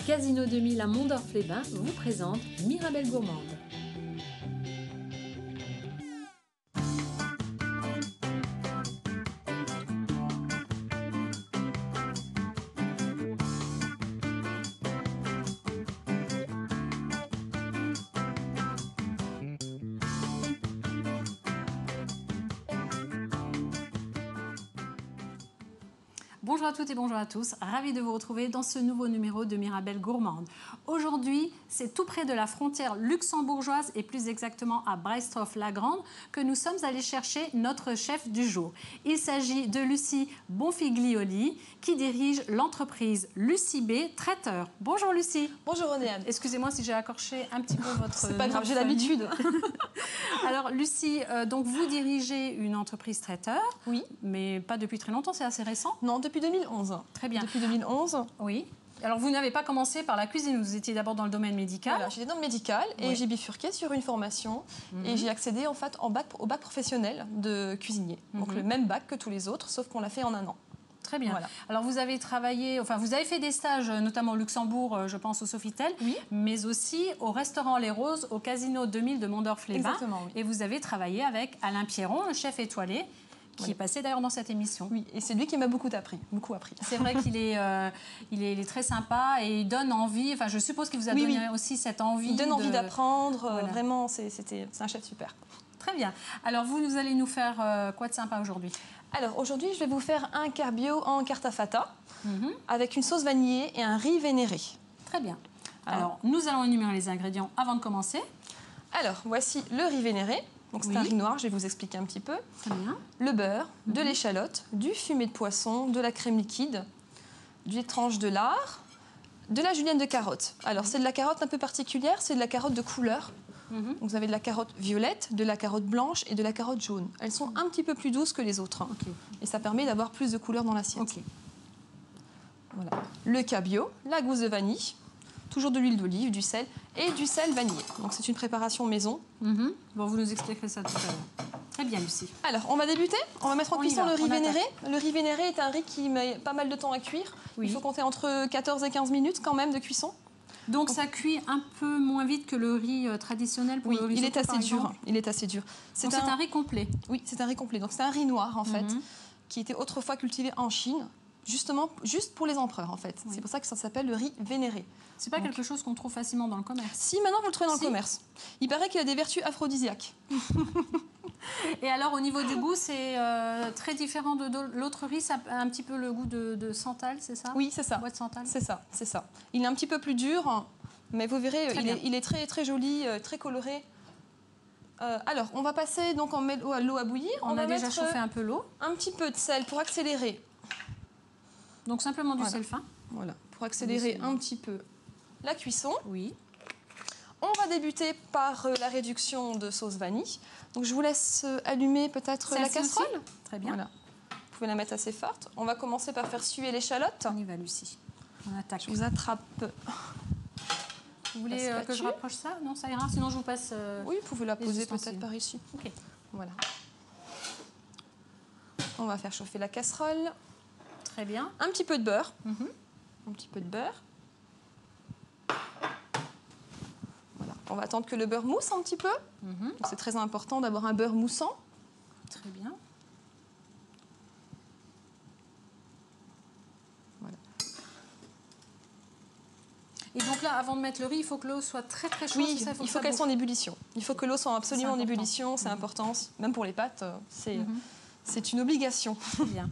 Casino 2000 à Mondorf-les-Bains vous présente Mirabelle Gourmande. Bonjour à toutes et bonjour à tous, ravie de vous retrouver dans ce nouveau numéro de Mirabelle Gourmande. Aujourd'hui, c'est tout près de la frontière luxembourgeoise et plus exactement à Breistorf-la-Grande que nous sommes allés chercher notre chef du jour. Il s'agit de Lucie Bonfiglioli qui dirige l'entreprise Lucie B Traiteur. Bonjour Lucie. Bonjour Ronéane. Excusez-moi si j'ai accorché un petit peu votre... C'est pas grave, j'ai l'habitude. Alors Lucie, donc vous dirigez une entreprise traiteur. Oui. Mais pas depuis très longtemps, c'est assez récent. Non, depuis 2011. Très bien. Depuis 2011. Oui. Alors, vous n'avez pas commencé par la cuisine, vous étiez d'abord dans le domaine médical. Voilà, j'étais dans le médical et j'ai bifurqué sur une formation et j'ai accédé en fait au bac professionnel de cuisinier. Donc le même bac que tous les autres, sauf qu'on l'a fait en un an. Très bien. Voilà. Alors, vous avez travaillé, enfin, vous avez fait des stages, notamment au Luxembourg, je pense au Sofitel, oui, mais aussi au restaurant Les Roses, au Casino 2000 de Mondorf-les-Bains. Exactement, oui. Et vous avez travaillé avec Alain Pierron, le chef étoilé, qui est passé d'ailleurs dans cette émission. Oui, et c'est lui qui m'a beaucoup appris. C'est vrai qu'il est, il est très sympa et il donne envie. Enfin, je suppose qu'il vous a donné aussi cette envie. Il donne envie d'apprendre. Voilà. Vraiment, c'est un chef super. Très bien. Alors, vous allez nous faire quoi de sympa aujourd'hui? Alors, aujourd'hui, je vais vous faire un carbio en cartafata avec une sauce vanillée et un riz vénéré. Très bien. Alors, nous allons énumérer les ingrédients avant de commencer. Alors, voici le riz vénéré. Donc c'est un riz noir, je vais vous expliquer un petit peu. Très bien. Le beurre, de l'échalote, du fumet de poisson, de la crème liquide, des tranches de lard, de la julienne de carotte. Alors c'est de la carotte un peu particulière, c'est de la carotte de couleur. Donc, vous avez de la carotte violette, de la carotte blanche et de la carotte jaune. Elles sont un petit peu plus douces que les autres. Et ça permet d'avoir plus de couleur dans l'assiette. Voilà. Le cabillaud, la gousse de vanille, toujours de l'huile d'olive, du sel et du sel vanillé. Donc c'est une préparation maison. Bon, vous nous expliquerez ça tout à l'heure. Très bien, Lucie. Alors, on va débuter. On va mettre en cuisson le riz vénéré. Le riz vénéré est un riz qui met pas mal de temps à cuire. Il faut compter entre 14 et 15 minutes quand même de cuisson. Donc ça cuit un peu moins vite que le riz traditionnel pour le risotto, il est assez dur. Il est assez dur. C'est un riz complet. Oui, c'est un riz complet. Donc c'est un riz noir en fait, qui était autrefois cultivé en Chine. Justement, juste pour les empereurs, en fait. C'est pour ça que ça s'appelle le riz vénéré. C'est pas quelque chose qu'on trouve facilement dans le commerce? Si, maintenant vous le trouvez dans le commerce. Il paraît qu'il a des vertus aphrodisiaques. Et alors, au niveau du goût, c'est très différent de l'autre riz. Ça a un petit peu le goût de santal, c'est ça? Oui, c'est ça. Boîte santal. C'est ça, c'est ça. Il est un petit peu plus dur, mais vous verrez, il est très, très joli, très coloré. Alors, on va passer donc l'eau à bouillir. On a déjà chauffé un peu l'eau. Un petit peu de sel pour accélérer. Donc simplement du sel fin. Voilà, pour accélérer un petit peu la cuisson. Oui. On va débuter par la réduction de sauce vanille. Donc je vous laisse allumer peut-être la casserole. Très bien. Voilà. Vous pouvez la mettre assez forte. On va commencer par faire suer l'échalote. On y va, Lucie. On attaque. Je vous attrape. Vous voulez que je rapproche ça? Non, ça ira. Sinon, je vous passe. Oui, vous pouvez la poser peut-être par ici. Ok. Voilà. On va faire chauffer la casserole. Très bien. Un petit peu de beurre. Un petit peu de beurre. Voilà. On va attendre que le beurre mousse un petit peu. C'est très important d'avoir un beurre moussant. Très bien. Voilà. Et donc là, avant de mettre le riz, il faut que l'eau soit très très chaude. Oui, il faut qu'elle soit en ébullition. Il faut que l'eau soit absolument en ébullition. C'est important. Même pour les pâtes, c'est une obligation. Très bien.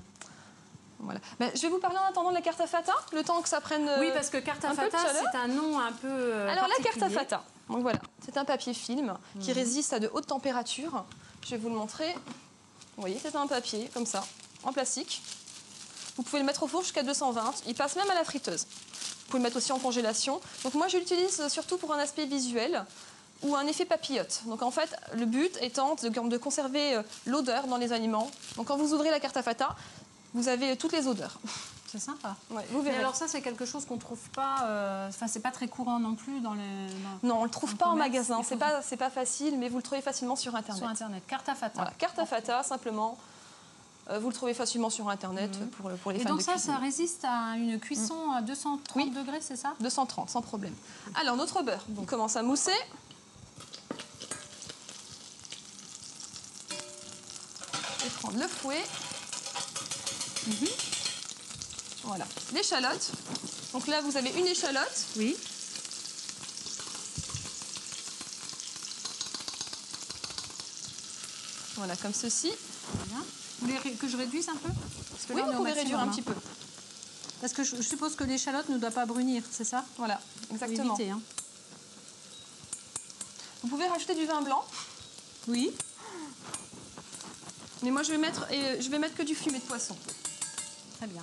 Voilà. Ben, je vais vous parler en attendant de la cartafata, le temps que ça prenne. Oui, parce que cartafata, c'est un nom un peu. Alors la cartafata, donc voilà, c'est un papier film qui résiste à de hautes températures. Je vais vous le montrer. Vous voyez, c'est un papier comme ça, en plastique. Vous pouvez le mettre au four jusqu'à 220. Il passe même à la friteuse. Vous pouvez le mettre aussi en congélation. Donc moi, je l'utilise surtout pour un aspect visuel ou un effet papillote. Donc en fait, le but étant de conserver l'odeur dans les aliments. Donc quand vous ouvrez la cartafata, vous avez toutes les odeurs. C'est sympa. Ouais, vous verrez. Mais alors ça, c'est quelque chose qu'on ne trouve pas... Enfin, c'est pas très courant non plus dans les... Non, on ne le trouve pas en magasin. C'est pas facile, mais vous le trouvez facilement sur Internet. Sur Internet. Cartafata. Voilà, cartafata, simplement. Vous le trouvez facilement sur Internet pour les fans de donc cuisine. ça résiste à une cuisson à 230 degrés, c'est ça? 230, sans problème. Alors, notre beurre, il commence à mousser. Je vais prendre le fouet. Voilà, l'échalote. Donc là, vous avez une échalote. Oui. Voilà, comme ceci. Bien. Vous voulez que je réduise un peu? Parce que Oui, là, on vous est au pouvez réduire maximum, un petit peu. Parce que je suppose que l'échalote ne doit pas brunir, c'est ça? Voilà, Faut exactement. éviter, hein. Vous pouvez rajouter du vin blanc. Oui. Mais moi, je vais mettre que du fumé de poisson. Très bien.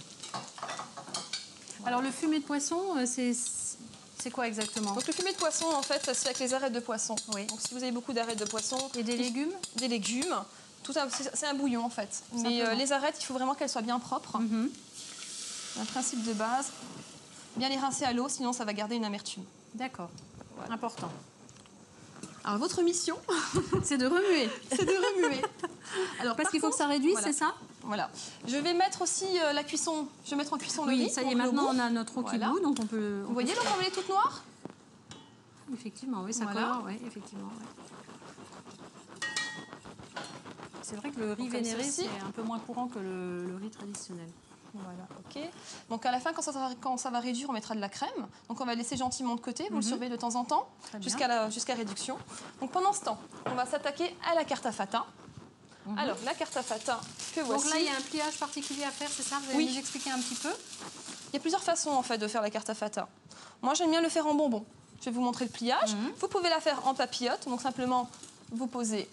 Alors, le fumé de poisson, c'est quoi exactement? Donc, le fumé de poisson, en fait, ça se fait avec les arêtes de poisson. Oui. Donc, si vous avez beaucoup d'arêtes de poisson... Et des légumes? Des légumes. Tout ça, c'est un bouillon, en fait. Mais les arêtes, il faut vraiment qu'elles soient bien propres. Un principe de base. Bien les rincer à l'eau, sinon ça va garder une amertume. D'accord. Voilà. Important. Alors, votre mission, c'est de remuer. c'est de remuer. Alors, Parce qu'il faut que ça réduise, voilà. c'est ça? Voilà. Je vais mettre aussi la cuisson. Je vais mettre en cuisson le riz. Oui, ça y est, donc le maintenant goût. on a notre eau qui Voilà. bout, donc on peut... Vous voyez, donc elle est toute noire. Effectivement, oui, ça Voilà. colore, oui, effectivement. Oui. C'est vrai que le riz Donc, comme vénéré, ceci. c'est un peu moins courant que le riz traditionnel. Voilà, ok. Donc à la fin, quand ça va réduire, on mettra de la crème. Donc on va laisser gentiment de côté, vous le surveillez de temps en temps, Très bien. jusqu'à réduction. Donc pendant ce temps, on va s'attaquer à la carte à fata. Alors la carte à fata que voici. Donc là, il y a un pliage particulier à faire, c'est ça? Vous allez Oui. nous expliquer un petit peu? Il y a plusieurs façons en fait de faire la carte à fata. Moi j'aime bien le faire en bonbon. Je vais vous montrer le pliage. Vous pouvez la faire en papillote, donc simplement vous posez.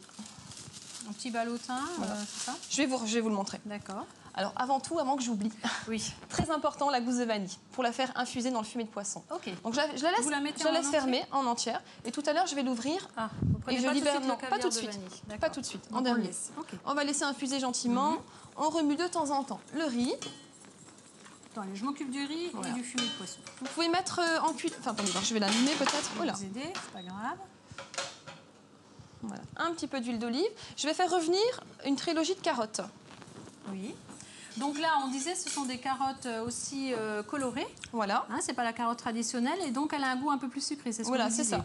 Un petit ballotin, Voilà. c'est ça? Je vais vous le montrer. D'accord. Alors avant tout, avant que j'oublie, Oui. très important, la gousse de vanille pour la faire infuser dans le fumé de poisson. Ok. Donc je la laisse, Vous la mettez je la en laisse entier fermer en entière. Et tout à l'heure, je vais l'ouvrir. Ah, vous prenez Et je pas libère. tout de suite Non, le pas caviar tout de de suite. vanille. Pas D'accord. tout de suite. Donc En on dernier. laisse. Ok. On va laisser infuser gentiment. On remue de temps en temps le riz. Attendez, je m'occupe du riz Voilà. et du fumé de poisson. Vous pouvez mettre en cuisson. Enfin, attendez, je vais l'allumer peut-être. Je vais Voilà. vous aider, c'est pas grave. Voilà. Un petit peu d'huile d'olive. Je vais faire revenir une trilogie de carottes. Oui. Donc là, on disait, ce sont des carottes aussi colorées. Voilà. Hein, c'est pas la carotte traditionnelle et donc elle a un goût un peu plus sucré. C'est ce Voilà, que vous c'est disiez. ça.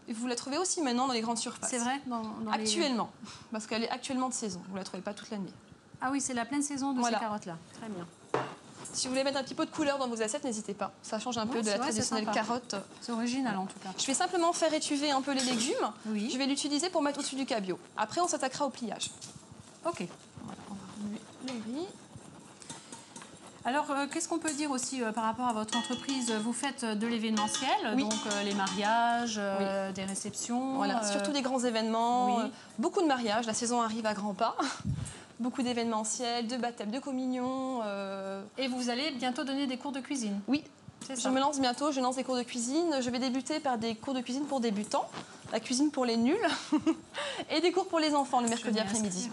Et vous la trouvez aussi maintenant dans les grandes surfaces. C'est vrai dans les... Actuellement. Parce qu'elle est actuellement de saison. Vous la trouvez pas toute l'année. Ah oui, c'est la pleine saison de Voilà. ces carottes-là. Très bien. Si vous voulez mettre un petit peu de couleur dans vos assiettes, n'hésitez pas. Ça change un peu Ouais, de la c'est vrai, c'est traditionnelle sympa. carotte. C'est original en tout cas. Je vais simplement faire étuver un peu les légumes. Oui. Je vais l'utiliser pour mettre au-dessus du cabillaud. Après, on s'attaquera au pliage. Ok. Voilà, on va remuer le riz. Alors, qu'est-ce qu'on peut dire aussi par rapport à votre entreprise? Vous faites de l'événementiel, Oui. donc les mariages, des réceptions. Voilà, surtout des grands événements. oui. Beaucoup de mariages. La saison arrive à grands pas. Beaucoup d'événementiels, de baptêmes, de communions. Et vous allez bientôt donner des cours de cuisine. Oui, C'est je ça. me lance bientôt. Je lance des cours de cuisine. Je vais débuter par des cours de cuisine pour débutants. La cuisine pour les nuls. Et des cours pour les enfants le mercredi m'y après-midi.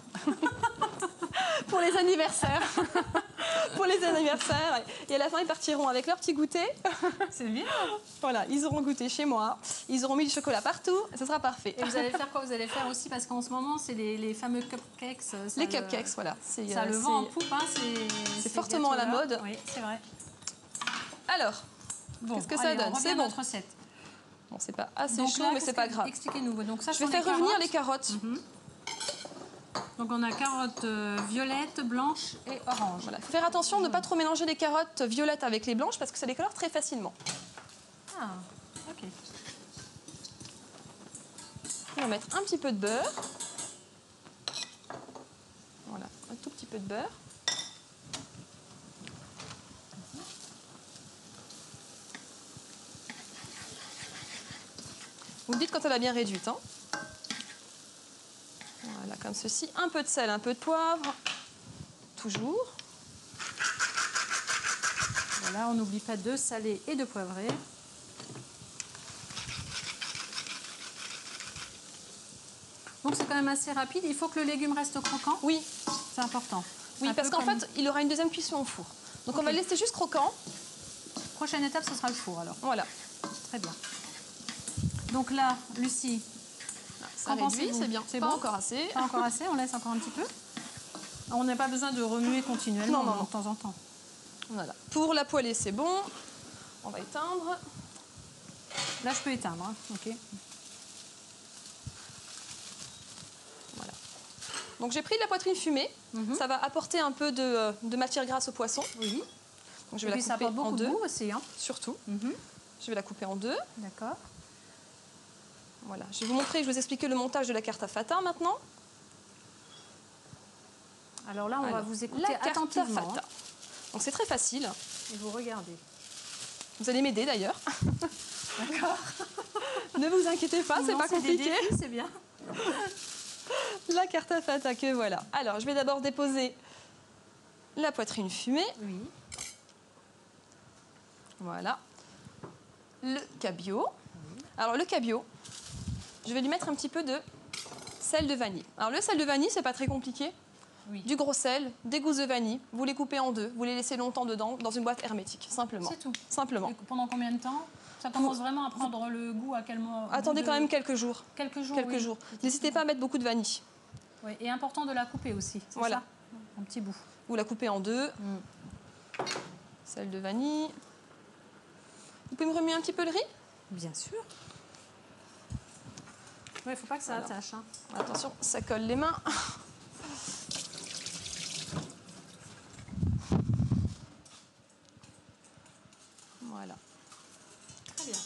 Pour les anniversaires. Pour les anniversaires. Et à la fin, ils partiront avec leur petit goûter. C'est bien. Voilà, ils auront goûté chez moi. Ils auront mis du chocolat partout. Et ce sera parfait. Et vous allez faire quoi? Vous allez faire aussi, parce qu'en ce moment, c'est les fameux cupcakes. Ça Les cupcakes, voilà. C'est, Ça le vend en poupe. Hein, c'est ces fortement à la gâteaux-là. mode. Oui, c'est vrai. Alors, Bon, qu'est-ce que ça allez, donne? On revient C'est à bon. notre recette. Bon, c'est pas assez Donc chaud, là, mais c'est qu'est-ce pas que- grave. Expliquez-nous. Donc ça, Je vais sont faire des revenir carottes. les carottes. Donc on a carottes violettes, blanches et oranges. Voilà. Faut faire attention de ne pas trop mélanger les carottes violettes avec les blanches parce que ça les colore très facilement. Ah, ok. On va mettre un petit peu de beurre. Voilà, un tout petit peu de beurre. Vous me dites quand elle a bien réduite. Hein. Voilà, comme ceci. Un peu de sel, un peu de poivre. Toujours. Voilà, on n'oublie pas de saler et de poivrer. Donc c'est quand même assez rapide. Il faut que le légume reste croquant. Oui, C'est important. oui, Un parce peu qu'en comme- fait, il aura une deuxième cuisson au four. Donc Ok. on va le laisser juste croquant. Prochaine étape, ce sera le four alors. Voilà. Très bien. Donc là, Lucie, Ça Qu'en réduit, pensez-vous? c'est bien. C'est Pas bon encore assez. pas encore assez, on laisse encore un petit peu. On n'a pas besoin de remuer continuellement, Non, non. de temps en temps. Voilà. Pour la poêlée, c'est bon. On va éteindre. Là, je peux éteindre. Hein. Ok. Voilà. Donc j'ai pris de la poitrine fumée. Ça va apporter un peu de matière grasse au poisson. Oui. Donc je Et vais puis la ça couper apporte en beaucoup de deux. goût aussi. Hein. Surtout. Je vais la couper en deux. D'accord. Voilà. Je vais vous montrer, je vais vous expliquer le montage de la carta fata maintenant. Alors là, on va vous écouter la carta attentivement. fata. Donc c'est très facile. Et vous regardez. Vous allez m'aider d'ailleurs. D'accord. Ne vous inquiétez pas, c'est pas compliqué. C'est bien. La carta fata que voilà. Alors je vais d'abord déposer la poitrine fumée. Oui. Voilà. Le cabillaud. Alors le cabillaud, je vais lui mettre un petit peu de sel de vanille. Alors le sel de vanille, c'est pas très compliqué. Oui. Du gros sel, des gousses de vanille, vous les coupez en deux, vous les laissez longtemps dedans, dans une boîte hermétique, simplement. C'est tout. Simplement. Et pendant combien de temps? Ça commence vraiment à prendre le goût à quel moment? Attendez quand même quelques jours. Quelques jours. Quelques oui. jours. N'hésitez pas à mettre beaucoup de vanille. Oui. Et important de la couper aussi. Voilà. Ça un petit bout. Vous la coupez en deux. Sel de vanille. Vous pouvez me remuer un petit peu le riz? Bien sûr. Il ne faut pas que ça attache. Hein. Attention, ça colle les mains. Voilà. Très bien.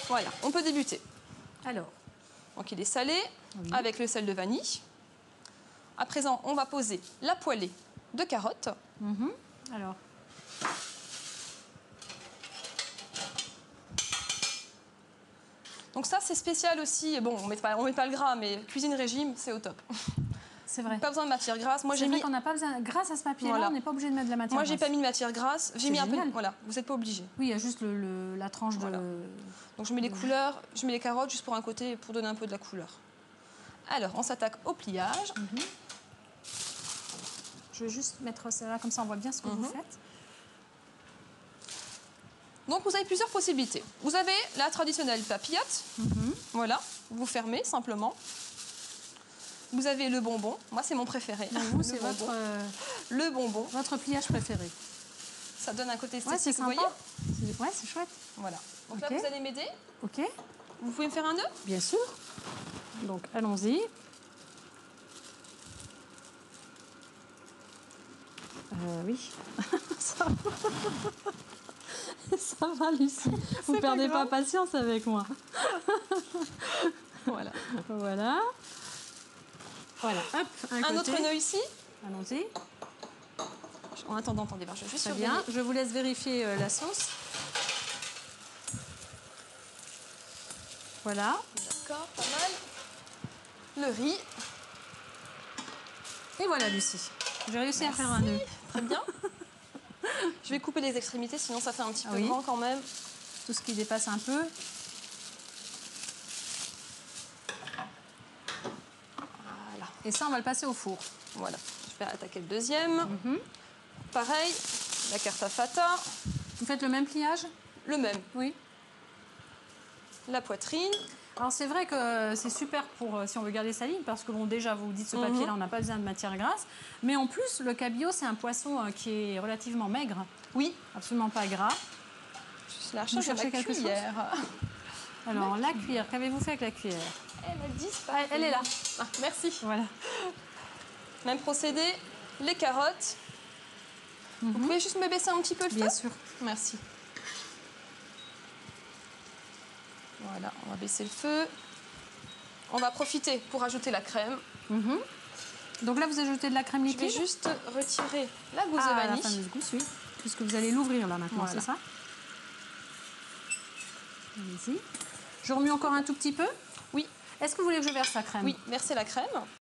Voilà, on peut débuter. Alors. Donc il est salé avec le sel de vanille. À présent, on va poser la poêlée de carottes. Alors. Donc ça, c'est spécial aussi. Bon, on met pas le gras, mais cuisine régime, c'est au top. C'est vrai. Pas besoin de matière grasse. Moi, C'est vrai qu'on n'a pas besoin. Grâce à ce papier-là, on n'est pas obligé de mettre de la matière. Moi, j'ai grasse. pas mis de matière grasse. J'ai mis un peu. génial. Voilà, vous n'êtes pas obligé. Oui, il y a juste la tranche de. Donc je mets les couleurs, je mets les carottes juste pour un côté, pour donner un peu de la couleur. Alors, on s'attaque au pliage. Je vais juste mettre ça là, comme ça on voit bien ce que vous faites. Donc vous avez plusieurs possibilités. Vous avez la traditionnelle papillote. Voilà, vous fermez simplement. Vous avez le bonbon. Moi, c'est mon préféré. Donc vous, c'est votre, le bonbon. votre pliage préféré. Ça donne un côté Ouais, c'est esthétique, vous sympa. voyez. Ouais, c'est chouette. Voilà. Donc Ok. là, vous allez m'aider. Ok, Vous pouvez me faire un nœud? bien sûr. Donc allons-y. Oui. Ça va. Ça va, Lucie. Vous ne perdez pas patience avec moi. Voilà. Voilà. Voilà. Hop, Un autre nœud ici. Allons-y. En attendant, attendez, je vais juste Très surveiller. bien. Je vous laisse vérifier la sauce. Voilà. D'accord, pas mal. Le riz. Et voilà, Lucie. J'ai réussi à faire un nœud. Très bien. Je vais couper les extrémités, sinon ça fait un petit peu oui. grand quand même. Tout ce qui dépasse un peu. Voilà. Et ça, on va le passer au four. Voilà. Je vais attaquer le deuxième. Pareil, la carta fata. Vous faites le même pliage? Le même. Oui. La poitrine. Alors c'est vrai que c'est super pour si on veut garder sa ligne parce que bon déjà vous dites ce papier-là on n'a pas besoin de matière grasse, mais en plus le cabillaud c'est un poisson qui est relativement maigre. Oui. Absolument pas gras. Je la recherche cherchez avec la quelque chose cuillère. Alors la cuillère, qu'avez-vous fait avec la cuillère? Elle a disparu. Elle est là. Ah, merci. Voilà. Même procédé. Les carottes. Vous pouvez juste me baisser un petit peu le feu? Bien sûr. Merci. Voilà, on va baisser le feu. On va profiter pour ajouter la crème. Donc là vous ajoutez de la crème Je liquide. vais juste retirer la gousse de la vanille. fameuse gousse, oui. Puisque vous allez l'ouvrir là maintenant, Voilà. c'est ça? Allez-y. Je remue encore un tout petit peu. Oui, Est-ce que vous voulez que je verse la crème? oui, versez la crème.